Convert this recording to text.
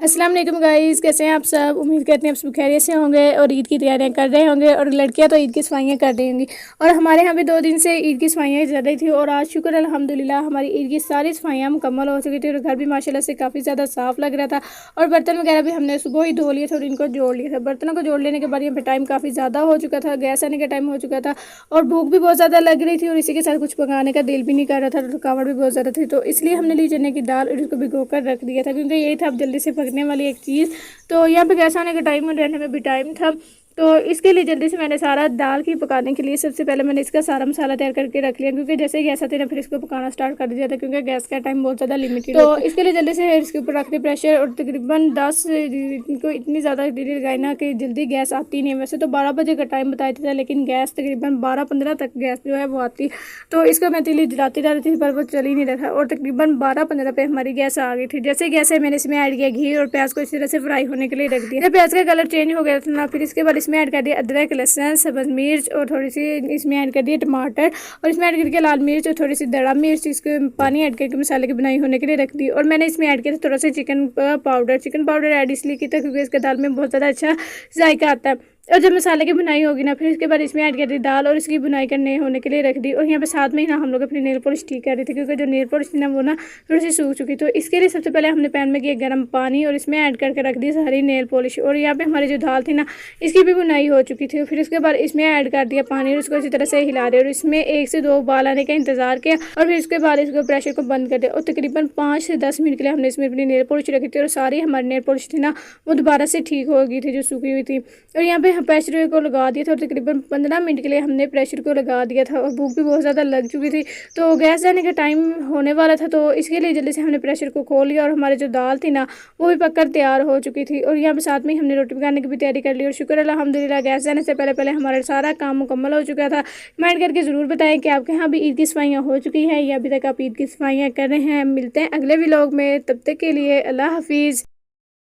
अस्सलाम वालेकुम गाइस, कैसे हैं आप सब। उम्मीद करते हैं आप सब खैरियत से होंगे और ईद की तैयारियां कर रहे होंगे। और लड़कियां तो ईद की सफाइयां कर रही होंगी। और हमारे यहाँ भी 2 दिन से ईद की सफाइयां चल रही थी और आज शुक्र अल्हम्दुलिल्लाह हमारी ईद की सारी सफाइयां मुकम्मल हो चुकी थी और घर भी माशाल्लाह से काफ़ी ज़्यादा साफ़ लग रहा था। और बर्तन वगैरह भी हमने सुबह ही धो लिए थे और इनको जोड़ लिया था। बर्तनों को जोड़ लेने के बाद यहाँ पर टाइम काफ़ी ज़्यादा हो चुका था, गैस आने का टाइम हो चुका था और भूख भी बहुत ज़्यादा लग रही थी और इसी के साथ कुछ पकाने का दिल भी नहीं कर रहा था, रुकावट भी बहुत ज़्यादा थी। तो इसलिए हमने ली चने की दाल और इसको भिगो कर रख दिया था क्योंकि यही था अब जल्दी से पकने वाली एक चीज़। तो यहाँ पे गैस आने का टाइम और रहने में भी टाइम था, तो इसके लिए जल्दी से मैंने सारा दाल की पकाने के लिए सबसे पहले मैंने इसका सारा मसाला तैयार करके रख लिया क्योंकि जैसे ही गैस आती है फिर इसको पकाना स्टार्ट कर दिया था क्योंकि गैस का टाइम बहुत ज़्यादा लिमिटेड। तो इसके लिए जल्दी से इसके ऊपर रख दिया प्रेशर और तकरीबन 10 को इतनी ज़्यादा देरी लगाई ना कि जल्दी गैस आती नहीं। वैसे तो 12 बजे का टाइम बताया था लेकिन गैस तकरीबन 12-15 तक गैस जो है वो आती। तो इसको मैं तीली जलाती जा रही थी पर वो चल ही नहीं रहा था और तकरीबन 12-15 पे हमारी गैस आ गई थी। जैसे गैस है मैंने इसमें ऐड किया घी और प्याज को इसी तरह से फ्राई होने के लिए रख दिया। प्याज का कलर चेंज हो गया था ना, फिर इसके बाद इसमें ऐड कर दिया अदरक, लहसुन, सब्ज़ मिर्च और थोड़ी सी इसमें ऐड कर दिया टमाटर और इसमें ऐड करके लाल मिर्च और थोड़ी सी दड़ा मिर्च, इसके पानी ऐड करके मसाले की बनाई होने के लिए रख दी। और मैंने इसमें ऐड किया था थोड़ा सा चिकन पाउडर ऐड इसलिए किया था क्योंकि इसके दाल में बहुत ज़्यादा अच्छा जायका आता है। और जब मसाले की बुनाई होगी ना फिर इसके बाद इसमें ऐड कर दी दाल और इसकी बुनाई करने होने के लिए रख दी। और यहाँ पे साथ में ही ना हम लोग अपनी नेल पॉलिश ठीक कर रहे थे क्योंकि जो नेल पॉलिश थी ना वो ना थोड़ी सी सूख चुकी। तो इसके लिए सबसे पहले हमने पैन में किया गर्म पानी और इसमें ऐड करके रख दी सारी नेल पॉलिश। और यहाँ पे हमारी जो दाल थी ना इसकी भी बुनाई हो चुकी थी। फिर उसके बाद इसमें ऐड कर दिया पानी और इसको इसी तरह से हिला रहे और इसमें 1 से 2 उबाल आने का इंतजार किया और फिर उसके बाद इसको प्रेशर को बंद कर दिया। और तकरीबन 5 से 10 मिनट के लिए हमने इसमें अपनी नेल पॉलिश रखी थी और सारी हमारी नेल पॉलिश थी ना वो दोबारा से ठीक हो गई थी जो सूखी हुई थी। और यहाँ पे प्रेशर को लगा दिया था और तकरीबन 15 मिनट के लिए हमने प्रेशर को लगा दिया था और भूख भी बहुत ज़्यादा लग चुकी थी। तो गैस जाने का टाइम होने वाला था तो इसके लिए जल्दी से हमने प्रेशर को खोल लिया और हमारी जो दाल थी ना वो भी पककर तैयार हो चुकी थी। और यहाँ पे साथ में हमने रोटी पकाने की भी तैयारी कर ली और शुक्र अल्हम्दुलिल्लाह गैस जाने से पहले पहले हमारा सारा काम मुकम्मल हो चुका था। कमेंट करके ज़रूर बताएं कि आपके यहाँ भी ईद की सफाइयाँ हो चुकी हैं या अभी तक आप ईद की सफाइयाँ कर रहे हैं। मिलते हैं अगले व्लॉग में, तब तक के लिए अल्लाह हाफिज़।